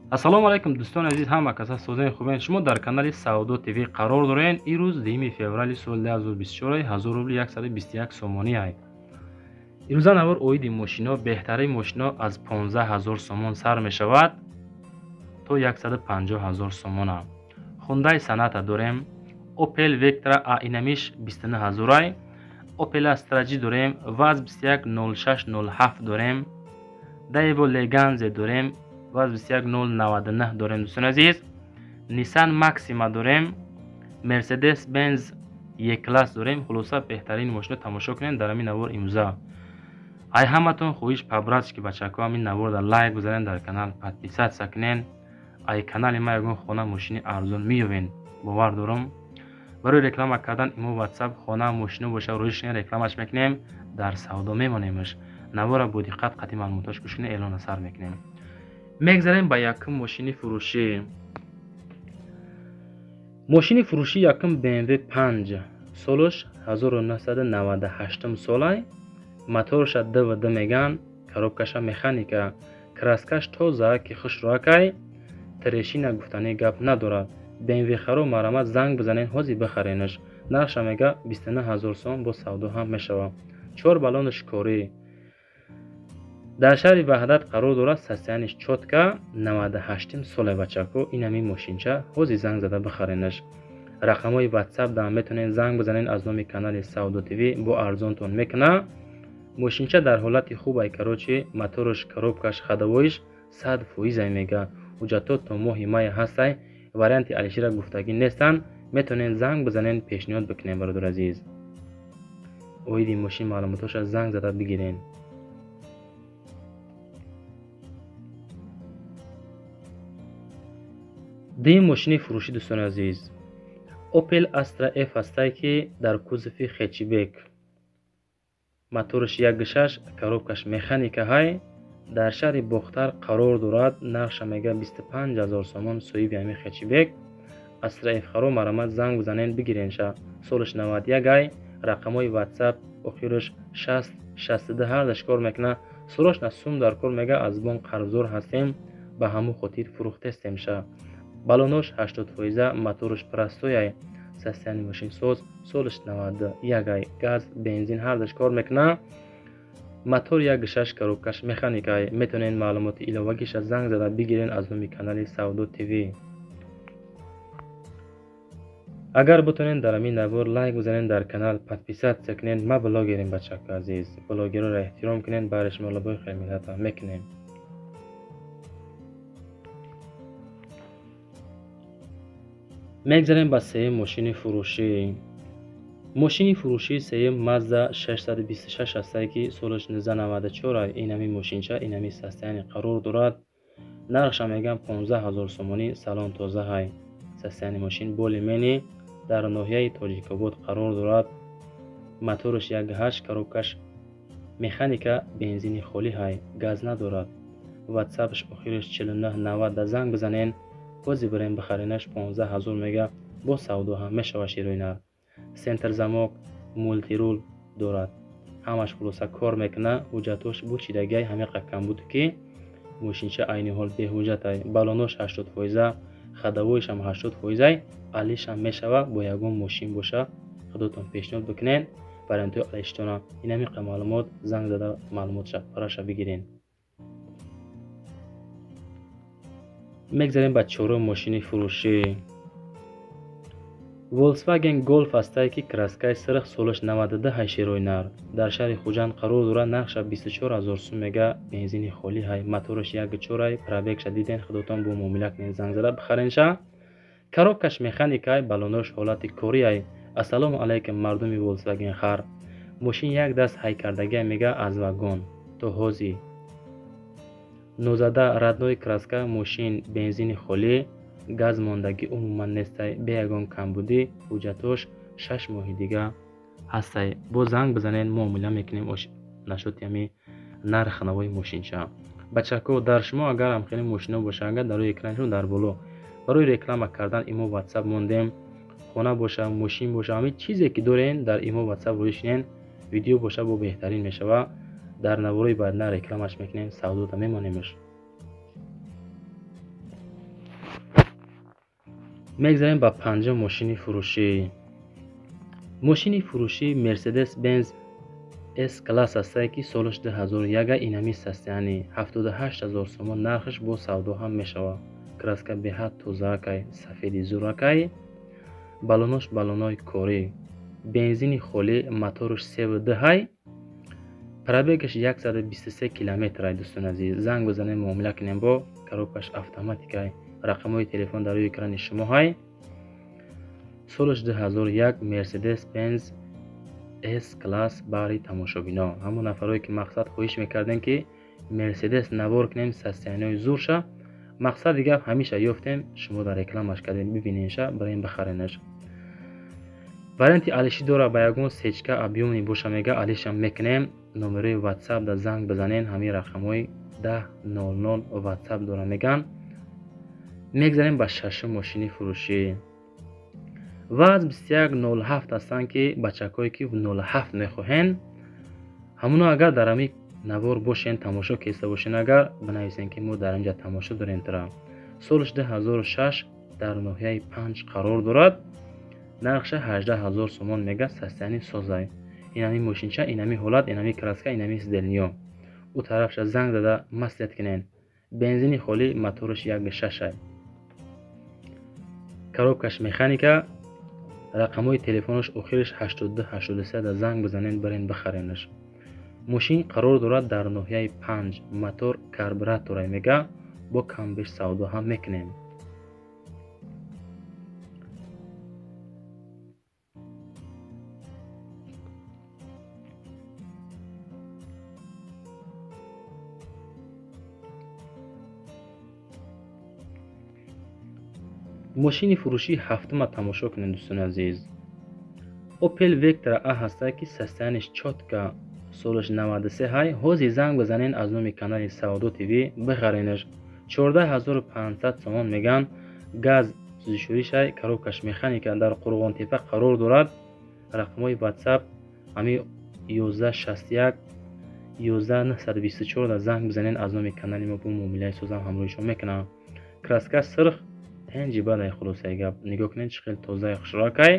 ассалому алайкум дӯстони азиз, ҳама каса созаи хубен. Шумо дар канали Саудо ТВ қарор доред. Ирӯз 10 феврали соли 2024 1000 рубли 121 сомонӣ ай. ирӯза навор оиди мошино, беҳтарин мошино аз 15000 сомон сар мешавад то 150000 сомон. Hyundai Sonata дорем, Opel Vectra A инамиш 29000 ай, Opel Astra G дорем, Vaz 210607 дорем, Daewoo Leganze дорем, Vaz 21099 дорем дӯстони азиз. Nissan Maxima дорем, Mercedes Benz E-Class дорем. хулоса беҳтарин мошино тамошо кунед дар ҳамин навор имрӯза. ай ҳаматон хоҳиш по-братски бачако ҳамин наворда лайк бизанед, дар канал подписатсия кунед. ай канали ма ягон хона мошини арзон меёбед. бовар дорам барои реклама кардан имо WhatsApp хона мошино боша рӯишин рекламаш мекунем, дар савдо мемонемш. навора бо диққат қатъи маълумоташ гӯш кунед, эълона сар мекунем. мегзарем ба якум мошини фурӯшӣ. мошини фурӯшӣ якум BMW 5 солаш 1998 солай. моторша ДВД меган, коробкаша механика, краскаш тоза ки хушроакай, трешина гуфтани гап надорад. BMW харо марамат занг бизанед, ҳозир бихаренаш. нархша мега 29000 сом, бо савдо ҳам мешава. 4 баллони шикорӣ дар шаҳри ваҳдат қарор дорад. сасияниш чотка, 98 соле бачако. ин ҳамин мошинча, ҳозир занг зада бихаренаш. рақамҳои WhatsApp да метавонед занг бизанед аз номи канали Саудо ТВ, бо арзонтон мекуна. мошинча дар ҳолати хуб ай, карочи моторш, коробкаш, ходовоиш 100% ай мега. ҳуҷҷатот то моҳи май ҳастай. варианти алишира гуфтагӣ нестанд. метавонед занг бизанед, пешниҳод бикунед бародар азиз. оиди мошин маълумоташа занг зада бигиред. дим мошини фурӯшӣ дӯстони азиз. Opel Astra F ҳастай ки дар кузофи хечбек. моторш 1.6, коробкаш механика ҳай. дар шаҳри бохтар қарор дорад. нархша мега 25000 сомон. соҳиби ҳамин хечбек. Astra F харо марамат занг бизанед бигиренша. солаш 91 ай. рақамҳои WhatsApp охираш 60 62 ҳардаш кор мекуна. срочна сум дар кор мега. аз бон қарздор ҳастем, ба ҳамон хотир фурӯхтестемша. баллонош 80%, моторш простой ай. састияни мошинсоз, солаш 91 ай. газ, бензин ҳардаш кор мекуна. мотор 1.6, коробкаш механика ай. метавонед маълумоти иловагиша занг зада бигирен аз номи канали Саудо ТВ. агар бутонед дар ҳамин навор лайк бизанед, дар канал подписатсия кунед. ма блогерем бачако азиз. блогерро эҳтиром кунед, баъри шумо лабои хайр миллата мекунем. мегзарем ба сеюм мошини фурӯшӣ. мошини фурӯшӣ сеюм Mazda 626 ҳастай ки солаш 1994 ай. ин ҳамин мошинча, ин ҳамин састияни қарор дорад. нархша меган 15000 сомонӣ. салон тоза ҳай. састияни мошин боли мени дар ноҳияи Тоҷикобод қарор дорад. моторш 1.8, коробкаш механика, бензини холӣ ҳай. газ надорад. WhatsAppш охираш 4990 да занг бизанед. ҳозир барем бихаренаш. 15000 мега, бо савдо ҳам мешава широинар. сентр замок, мултирул дорад. ҳамаш хулоса кор мекуна. ҳуҷҷатош бучидагиай ҳамиқа камбуд ки мошинча айни ҳол беҳуҷҷат ай. баллонош 80%, ходовоишам 80% ай. алишам мешава. бо ягон мошин боша худотон пешниҳод бикунед. вариантҳои алиштона ин ҳамиқа маълумот занг зада маълумотша параша бигиред. мегзарем ба чорум мошини фурӯшӣ. Volkswagen Golf ҳастай ки краскаи сирх, солаш 92 ҳай широинар. дар шаҳри хуҷанд қарор дорад. нархша 24000 сум мега. бензини холӣ ҳай. моторш 1.4 ай. пробегша диден. худотон бо муомила кунед, занг зада бихаренша. коробкаш механика ай. баллонош ҳолати корӣ ай. ассалому алайкум мардуми Volkswagen хар. мошин як даст ҳай кардагиай мега аз вагон то ҳозир. нозада раднои краска. мошин бензини холӣ, газ мондагӣ умуман нестай. бе ягон камбудӣ. ҳуҷҷатош 6 моҳи дига ҳастай. бо занг бизанед, муомила мекунем нашоти ҳамин нарх навои мошинча. бачако дар шумо агар ҳам хеле мошино боша, агар дар рӯи экраншон дар боло барои реклама кардан имо WhatsApp мондем. хона боша, мошин боша, ҳамин чизе ки дорен дар имо WhatsApp рӯишнен. видео боша бо беҳтарин мешава. дар навораи баъдина рекламаш мекунем. савдода мемонемш. мегзарем ба панҷум мошини фурӯшӣ. мошини фурӯшӣ Mercedes Benz S-класс астае ки соли 2001 инами састяни 78000 сомон нархаш бо савдо ҳам мешавад. краска беҳад тозаакай, сафеди зуракай, балонош балонои корӣ, бензини холӣ, мотораш 3.2, пробегаш 123 километрай. дӯстон азиз, занг бизанем муомила кунем бо коробкаш автоматикай. рақамҳои телефон дар рӯи экрани шумо ҳай. соли 2001 Mercedes Benz S-класс баҳри тамошобино. ҳамон нафарое ки мақсад хоҳиш мекардем ки Mercedes навор кунем састяниҳои зурша, мақсади гап ҳамиша ёфтем, шумо дар рекламаш кардем, бибиненша, барем бихаренаш. варианти алиши дора ба ягон сечка объёмни боша мега алишам мекунем. номерои WhatsApp да занг бизанен, ҳамин рақамҳои 1000 WhatsApp дора меган. мегзарем ба шашум мошини фурӯшӣ. ваз 2107 ҳастанд ки бачакҳое ки 07 мехоҳен, ҳамуно агар дар ҳамин навор бошен, тамошо кеста бошен, агар бинависен ки мо дар инҷа тамошо дорем тара. соли 2006 дар ноҳияи 5 қарор дорад. нархша 18000 сомон мега, састяни созай. инами мошинча, инами ҳолат, инами краска, инами сиделниё. ӯ тарафша занг дада маслиҳат кунен. бензини холӣ, мотораш 1.6. коробкаш механика, рақамҳои телефонаш охираш 8283 да занг бизанен, барен бихаренаш. мошин қарор дорад дар ноҳияи 5, мотор карбюраторай мега, бо камбеш савдо ҳам мекунем. мошини фурӯшии ҳафтума тамошо кунем дӯстони азиз. Opel Vectra A ҳастае ки састяниш чотка, солаш 93 ҳай. ҳозир занг бизанен аз номи канали Саодо ТВ бихаренаш. 14500 сомон меган. газ сӯзишворишай, коробкаш механика, дар Қурғонтепа қарор дорад. рақамҳои WhatsApp ҳами 1161 11924 да занг бизанен, аз номи канали мо бо муомилаи созам ҳамроҳи шумо мекунам. краска сирх пенҷи бадай, хулосаи гап нигоҳ кунед чӣ хел тозаи хушрокай.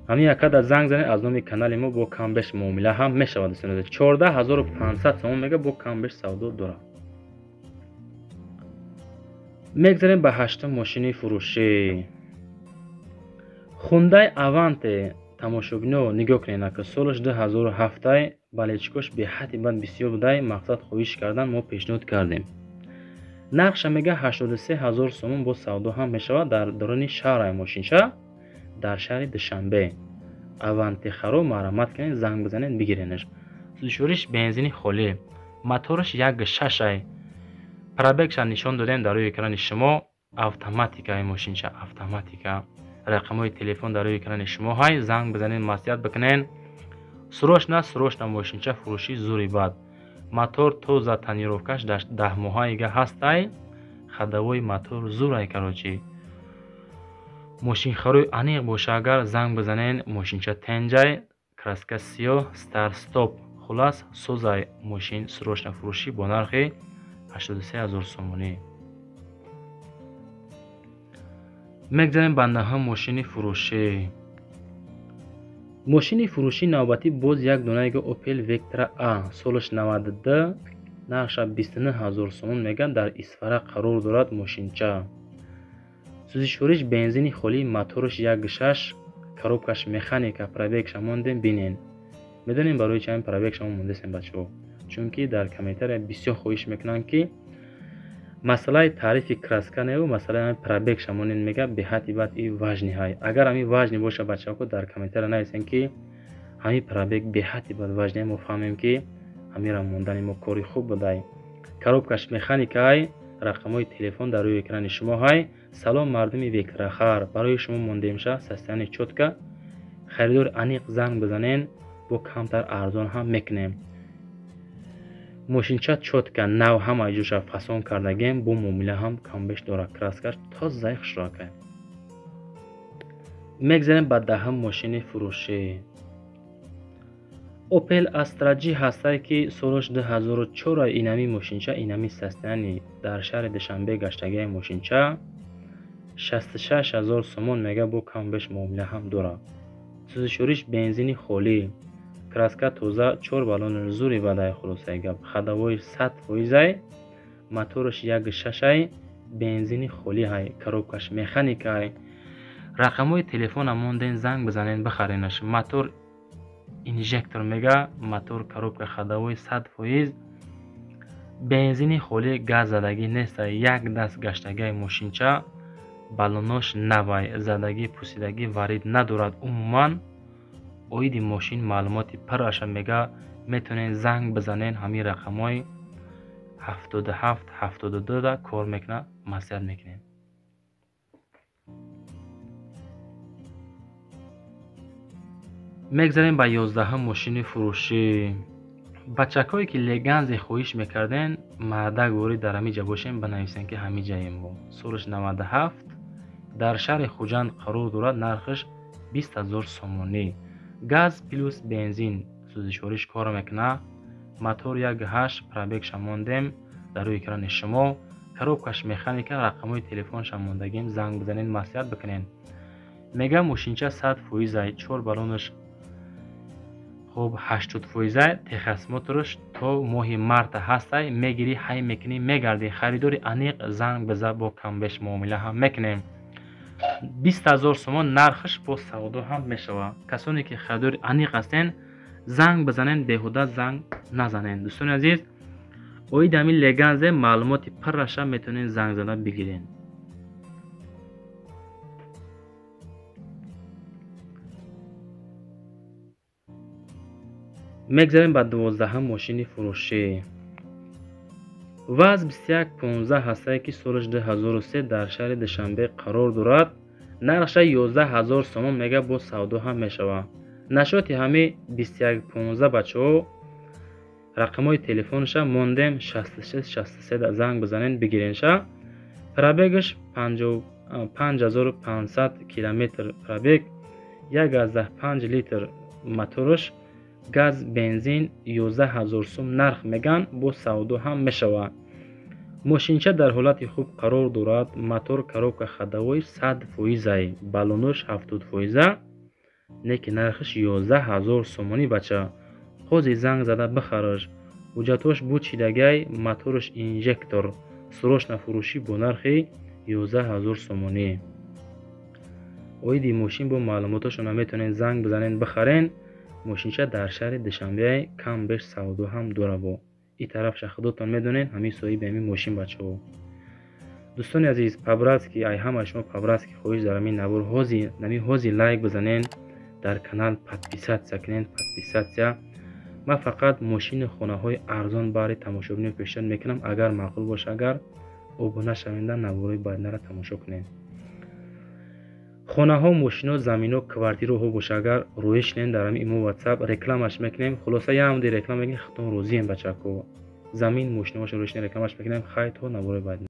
ҳамин яка да занг занед, аз номи канали мо бо камбеш муомила ҳам мешавад. 14500 сомон мега, бо камбеш савдо дорад. мегзарем ба ҳаштум мошини фурӯшӣ. Hyundai Avante тамошобино нигоҳ кунед, ака соли 2007 балечкош беҳади бад бисёр будай, мақсад хоҳиш кардан мо пешниҳод кардем. нархша мега 83000 сомон, бо савдо ҳам мешавад. дар дорони шаҳрай мошинча, дар шаҳри Душанбе. Аванти харо марамат кунед, занг бизанед, бигиренаш. сӯзишвориш бензини холӣ, мотораш 1.6. пробегша нишон додем дар рӯи экрани шумо. автоматикаи мошинча, автоматика. рақамҳои телефон дар рӯи экрани шумо ҳай. занг бизанед, маслиҳат бикунен. срочна мошинча фурӯшӣ зури бад. мотор тоза, тонировкаш 10 моҳаига ҳастай. хадавои мотор зурай карочи. мошинхарои аниқ боша, агар занг бизанен, мошинча тенҷай, краска сиёҳ, старт стоп. хулас созай мошин срочна фурӯшӣ бо нархи 83000 сомонӣ. мегзарем ба наҳум мошини фурӯшӣ. мошини фурӯшӣ навбатӣ боз як донаига Opel Vectra A, солаш 92, нархша 29000 сомон мега, дар Исфара қарор дорад мошинча. сӯзишвориш бензини холӣ, мотораш 1.6, коробкаш механика, пробегша мондем бинен. медонем барои чанд пробег шумо мондесем бачаҳо, чунки дар комментария бисёр хоҳиш мекунанд ки масъалаи таърифи краска неву масъалаи пробег шамонен мега беҳади бад и важни ҳай. агар ҳами важни боша бачаҳо дар комментария нависен ки ҳами пробег беҳади бад важни мо фаҳмем ки ҳамира мондани мо кори хуб будай. коробкаш механика ҳай. рақамҳои телефон дар рӯи экрани шумо ҳай. салом мардуми Векрахар, барои шумо мондемша састяни чотка. харидори аниқ занг бизанен, бо камтар арзон ҳам мекунем. мошинча чотка нав ҳамаи ҷоша фасон кардагем, бо муомила ҳам камбеш дорад. краскаш тозаи хушрока. мегзарем ба даҳум мошини фурӯшӣ. Opel Astra G ҳастае ки солаш 2004 инами мошинча, инами састяни дар шаҳри Душанбе гаштагии мошинча. 66000 сомон мега бо кам беш муомила ҳам дорад. сӯзишвориш бензини холӣ, краска тоза, 4 баллони зури бадай хулосаи гап, хадавои 100%, мотораш 1.6, бензини холӣ ҳай, коробкаш механика ҳай. рақамҳои телефона монден, занг бизанен бихаренаш. мотор инжектор мега, мотор коробка хадавои 100%, бензини холӣ, газ задагӣ неста, як даст гаштагии мошинча, баллонош навай, задагӣ пусидагӣ варид надорад. умуман оиди мошин маълумоти параша мега, метонен занг бизанен, ҳамин рақамҳои 77-72 да кор мекунад, маслиҳат мекунем. мегзарем ба 11 мошини фурӯшӣ. бачакҳое ки леганзе хоҳиш мекарден, мардак ворид дар ҳамиҷа бошем, банависен ки ҳамиҷаем мо. солиш 97 дар шаҳри хуҷанд қарор дорад, нархаш 20000 сомонӣ. газ плюс бензин сӯзишвориш кор мекунад. мотор 1.8, пробегша мондем дар рӯи экрани шумо. коробкаш механика, рақамҳои телефонша мондагим, занг бизанен, маслиҳат бикунен. мега мошинча 100%, 4 баллонаш хуб 80%, техас мотораш то моҳи марта ҳастай, мегирӣ, ҳай мекунӣ, мегарди. харидори аниқ, занг биза, бо камбеш муомила ҳам мекунем. 20000 сомон нархаш бо савдо ҳам мешавад. касоне ки харидори аниқ ҳастен, занг бизанен, беҳуда занг назанен. дӯстони азиз, оиди ҳамин леганзе маълумоти парраша метонен занг зада бигирен. мегзарем ба 12 мошини фурӯшӣ. ваз 2115 ҳастае ки солиш 2003 дар шаҳри душанбе қарор дорад. нархша 11000 сомон мега, бо савдо ҳам мешавад. нашоти ҳами 2115 бачаҳо, рақамҳои телефонша мондем 6663 да занг бизанен бигиренша. пробегаш 5500 километр пробег, 1.5 литр мотораш, газ бензин 11000 сом нарх меган, бо савдо ҳам мешавад. мошинча дар ҳолати хуб қарор дорад. мотор коробка хадавои 100%, баллонош 70%, неки нархаш 11000 сомонӣ бача. ҳозир занг зада бихараш. ҳуҷҷатош бу чидагай, мотораш инжектор, срочна фурӯшӣ бо нархи 11000 сомонӣ. оиди мошин бо маълумоташона метонен занг бизанен бихарен. мошинча дар шаҳри душанбе, кам беш савдо ҳам дора. бо ин тарафша худотон медонен, ҳамин соҳиби ҳамин мошин бачаҳо. дӯстони азиз, пабратски, ай ҳамаи шумо пабратски хоҳиш дорам, ин навор ҳозир лайк бизанен, дар канал подписатсия кунен. подписатсия. ман фақат мошини хонаҳои арзон баҳри тамошобинӣ пешниҳод мекунам. агар маъқул боша, агар обуна шавенда, навораи баъдинаро тамошо кунед. хонаҳо, мошино, замино, квартираҳо боша, агар рӯиш кунед дар ҳамин имо ватсап, рекламаш мекунем. хулоса яамди реклама мекунем, хатон розием бачаҳо. замин, мошиноҳошо рӯиш кунем, рекламаш мекунем. хай то навораи баъдина.